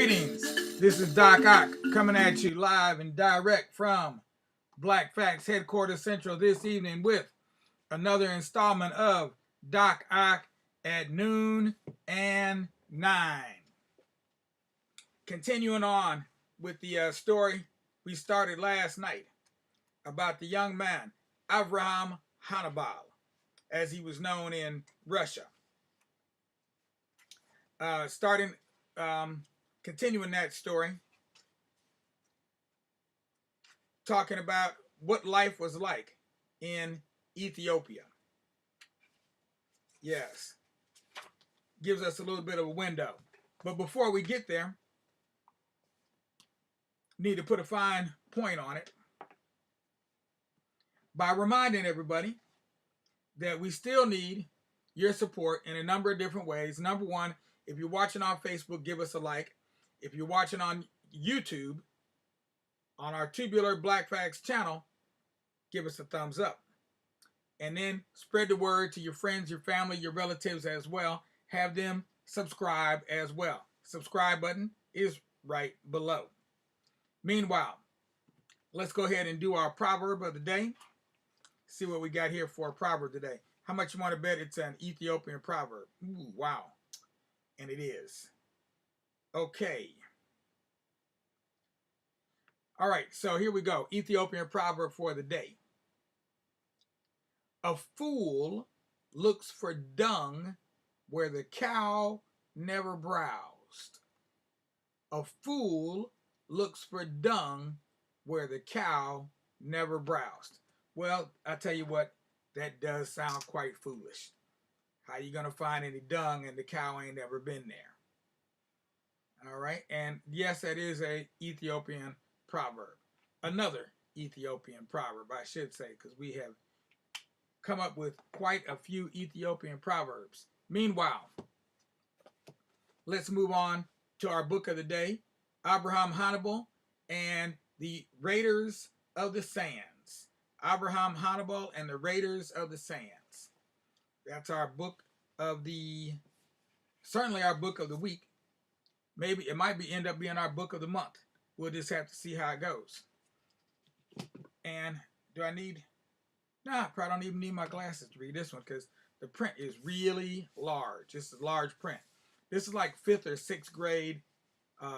Greetings. This is Doc Ock coming at you live and direct from Black Facts Headquarters Central this evening with another installment of Doc Ock at noon and 9. Continuing on with the story we started last night about the young man, Avraham Hannibal, as he was known in Russia. Continuing that story, talking about what life was like in Ethiopia. Yes, gives us a little bit of a window. But before we get there, need to put a fine point on it by reminding everybody that we still need your support in a number of different ways. Number one, if you're watching on Facebook, give us a like. If you're watching on YouTube, on our Tubular Black Facts channel, give us a thumbs up. And then spread the word to your friends, your family, your relatives as well. Have them subscribe as well. Subscribe button is right below. Meanwhile, let's go ahead and do our proverb of the day. See what we got here for a proverb today. How much you want to bet it's an Ethiopian proverb? Ooh, wow. And it is. Okay. All right, so here we go. Ethiopian proverb for the day. A fool looks for dung where the cow never browsed. A fool looks for dung where the cow never browsed. Well, I tell you what, that does sound quite foolish. How you going to find any dung and the cow ain't ever been there? All right, and yes, that is a Ethiopian proverb. Another Ethiopian proverb, I should say, because we have come up with quite a few Ethiopian proverbs. Meanwhile, let's move on to our book of the day, Abraham Hannibal and the Raiders of the Sands. Abraham Hannibal and the Raiders of the Sands. That's our book of certainly our book of the week. Maybe it might end up being our book of the month. We'll just have to see how it goes. And do I need... I probably don't even need my glasses to read this one because the print is really large. This is large print. This is like 5th or 6th grade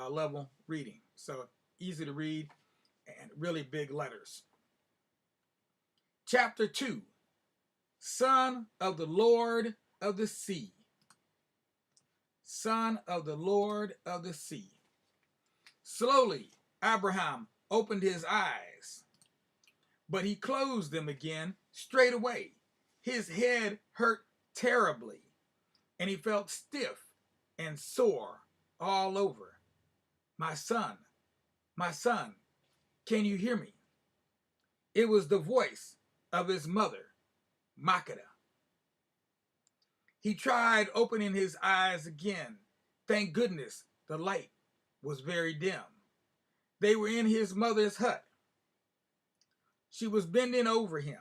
level reading. So easy to read and really big letters. Chapter 2, Son of the Lord of the Sea. Son of the Lord of the Sea. Slowly, Abraham opened his eyes, but he closed them again straight away. His head hurt terribly, and he felt stiff and sore all over. My son, can you hear me? It was the voice of his mother, Makeda. He tried opening his eyes again. Thank goodness the light was very dim. They were in his mother's hut. She was bending over him,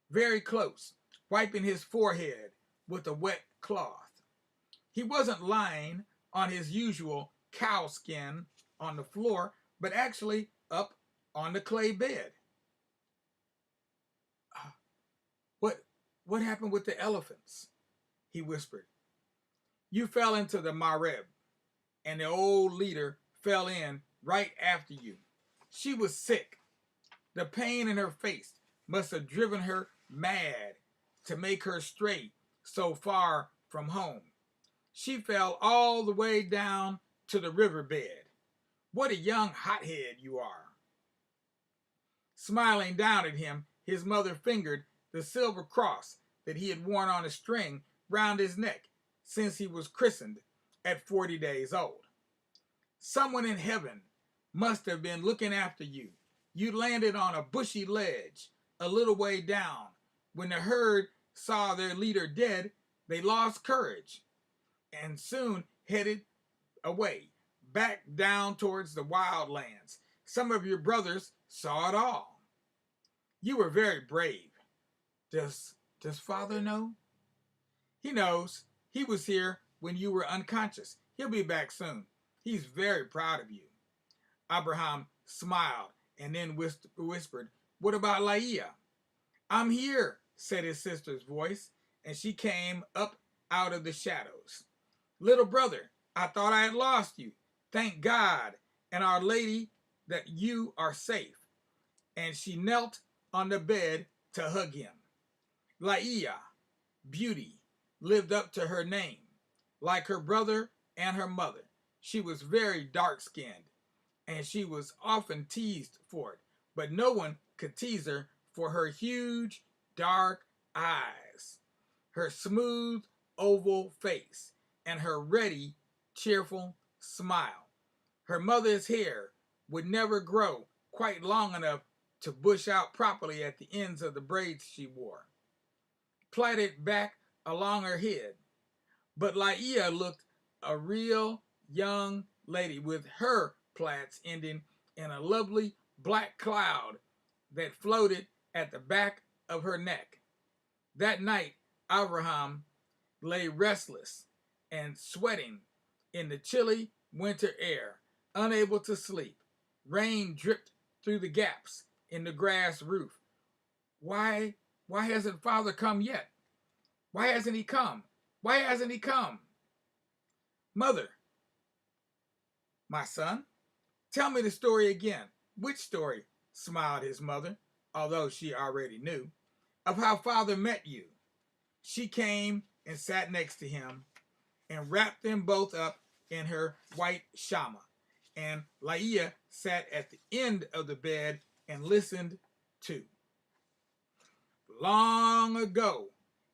very close, wiping his forehead with a wet cloth. He wasn't lying on his usual cow skin on the floor, but actually up on the clay bed. What happened with the elephants? He whispered. You fell into the Mareb, and the old leader fell in right after you. She was sick. The pain in her face must have driven her mad to make her stray so far from home. She fell all the way down to the riverbed. What a young hothead you are. Smiling down at him, his mother fingered the silver cross that he had worn on a string round his neck since he was christened at 40 days old. Someone in heaven must have been looking after you. You landed on a bushy ledge a little way down. When the herd saw their leader dead, they lost courage and soon headed away, back down towards the wildlands. Some of your brothers saw it all. You were very brave. Does Father know? He knows. He was here when you were unconscious. He'll be back soon. He's very proud of you. Abraham smiled and then whispered, "What about Laia?" "I'm here," said his sister's voice, and she came up out of the shadows. "Little brother, I thought I had lost you. Thank God and Our Lady that you are safe." And she knelt on the bed to hug him. Laia, beauty, lived up to her name. Like her brother and her mother, she was very dark-skinned, and she was often teased for it, but no one could tease her for her huge, dark eyes, her smooth, oval face, and her ready, cheerful smile. Her mother's hair would never grow quite long enough to bush out properly at the ends of the braids she wore, plaited back along her head. But Laia looked a real young lady with her plaits ending in a lovely black cloud that floated at the back of her neck. That night, Abraham lay restless and sweating in the chilly winter air, unable to sleep. Rain dripped through the gaps in the grass roof. Why, why hasn't Father come yet? Why hasn't he come? Why hasn't he come? Mother, my son, tell me the story again. Which story? Smiled his mother, although she already knew. Of how Father met you. She came and sat next to him and wrapped them both up in her white shama. And Laia sat at the end of the bed and listened too. Long ago,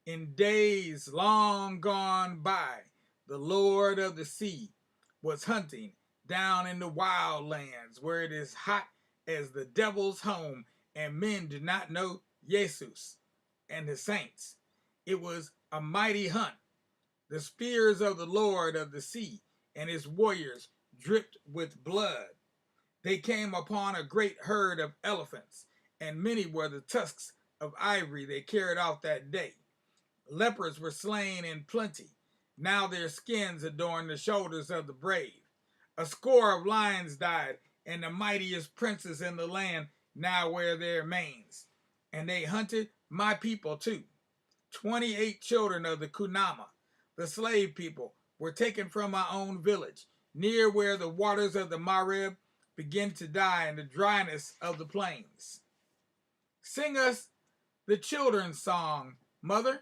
in days long gone by, the Lord of the Sea was hunting down in the wild lands where it is hot as the devil's home and men do not know Jesus and the saints. It was a mighty hunt. The spears of the Lord of the Sea and his warriors dripped with blood. They came upon a great herd of elephants, and many were the tusks of ivory they carried off that day. Leopards were slain in plenty. Now their skins adorned the shoulders of the brave. A score of lions died, and the mightiest princes in the land now wear their manes. And they hunted my people too. 28 children of the Kunama, the slave people, were taken from my own village, near where the waters of the Marib begin to die in the dryness of the plains. Sing us the children's song, mother.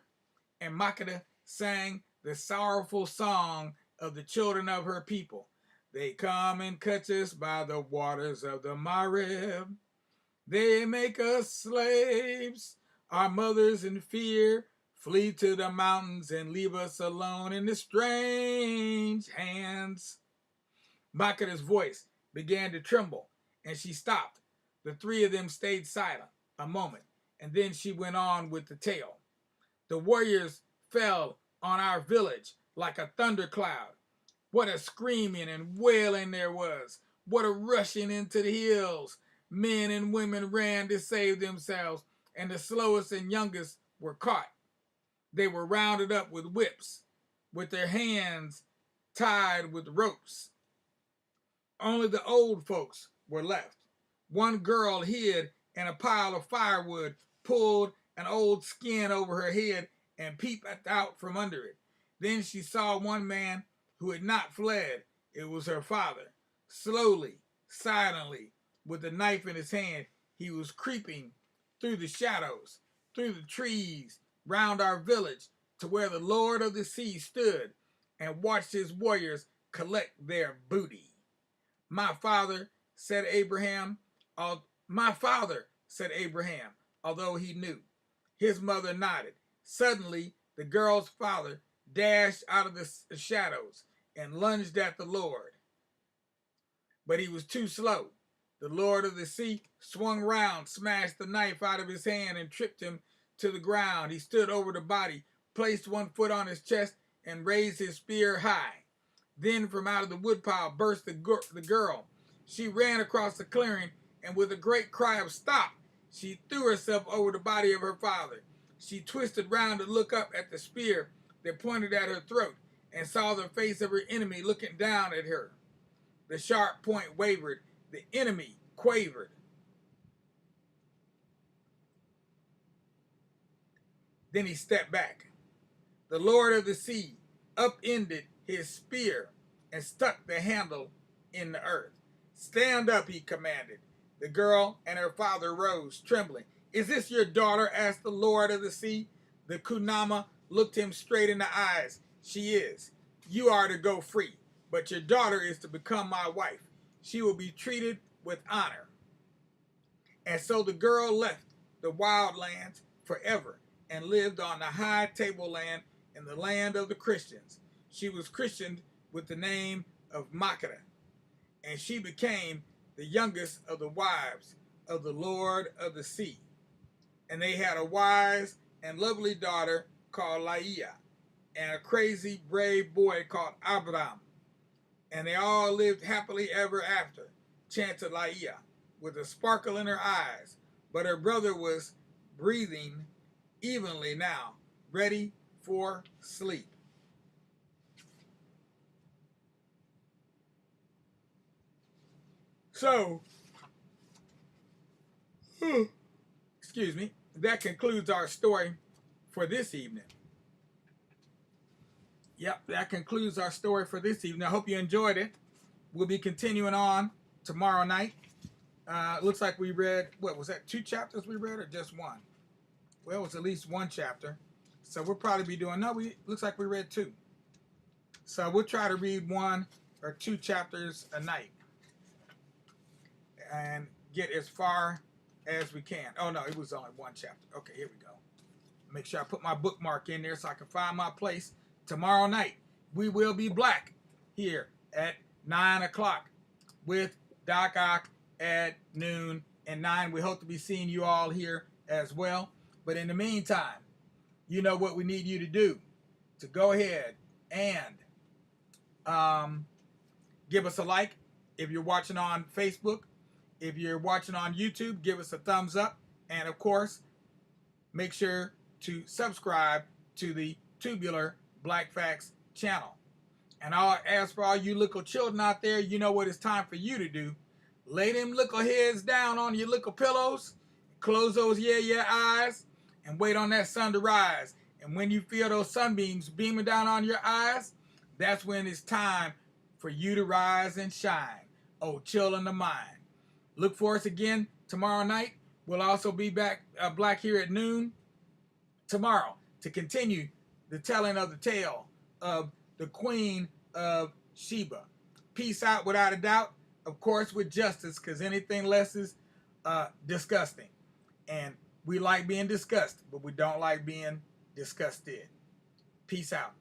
And Makeda sang the sorrowful song of the children of her people. They come and catch us by the waters of the Marib. They make us slaves. Our mothers in fear flee to the mountains and leave us alone in the strange hands. Makeda's voice began to tremble, and she stopped. The three of them stayed silent a moment, and then she went on with the tale. The warriors fell on our village like a thundercloud. What a screaming and wailing there was. What a rushing into the hills. Men and women ran to save themselves, and the slowest and youngest were caught. They were rounded up with whips, with their hands tied with ropes. Only the old folks were left. One girl hid in a pile of firewood, pulled an old skin over her head, and peeped out from under it. Then she saw one man who had not fled. It was her father. Slowly, silently, with a knife in his hand, he was creeping through the shadows, through the trees, round our village, to where the Lord of the Sea stood and watched his warriors collect their booty. My father, said Abraham, although he knew. His mother nodded. Suddenly, the girl's father dashed out of the shadows and lunged at the Lord. But he was too slow. The Lord of the Sea swung round, smashed the knife out of his hand, and tripped him to the ground. He stood over the body, placed one foot on his chest, and raised his spear high. Then from out of the woodpile burst the girl. She ran across the clearing, and with a great cry of "Stop!" she threw herself over the body of her father. She twisted round to look up at the spear that pointed at her throat, and saw the face of her enemy looking down at her. The sharp point wavered. The enemy quavered. Then he stepped back. The Lord of the Sea upended his spear and stuck the handle in the earth. Stand up, he commanded. The girl and her father rose, trembling. Is this your daughter? Asked the Lord of the Sea. The Kunama looked him straight in the eyes. She is. You are to go free, but your daughter is to become my wife. She will be treated with honor. And so the girl left the wild lands forever and lived on the high tableland in the land of the Christians. She was christened with the name of Makeda, and she became the youngest of the wives of the Lord of the Sea. And they had a wise and lovely daughter called Laia, and a crazy, brave boy called Abraham. And they all lived happily ever after, chanted Laia, with a sparkle in her eyes. But her brother was breathing evenly now, ready for sleep. So, excuse me, that concludes our story for this evening. Yep, that concludes our story for this evening. I hope you enjoyed it. We'll be continuing on tomorrow night. Looks like we read, what was that, 2 chapters we read or just 1? Well, it was at least 1 chapter. So we'll probably be doing, looks like we read 2. So we'll try to read 1 or 2 chapters a night and get as far as we can. Oh no, it was only 1 chapter. Okay, here we go. Make sure I put my bookmark in there so I can find my place. Tomorrow night, we will be black here at 9 o'clock with Doc Ock at noon and 9. We hope to be seeing you all here as well. But in the meantime, you know what we need you to do, to go ahead and give us a like if you're watching on Facebook. If you're watching on YouTube, give us a thumbs up. And of course, make sure to subscribe to the Tubular Black Facts channel. And as for all you little children out there, you know what it's time for you to do. Lay them little heads down on your little pillows, close those yeah eyes, and wait on that sun to rise. And when you feel those sunbeams beaming down on your eyes, that's when it's time for you to rise and shine. Oh, children of mine. Look for us again tomorrow night. We'll also be back black here at noon tomorrow to continue the telling of the tale of the Queen of Sheba. Peace out without a doubt, of course with justice, because anything less is disgusting. And we like being discussed, but we don't like being disgusted. Peace out.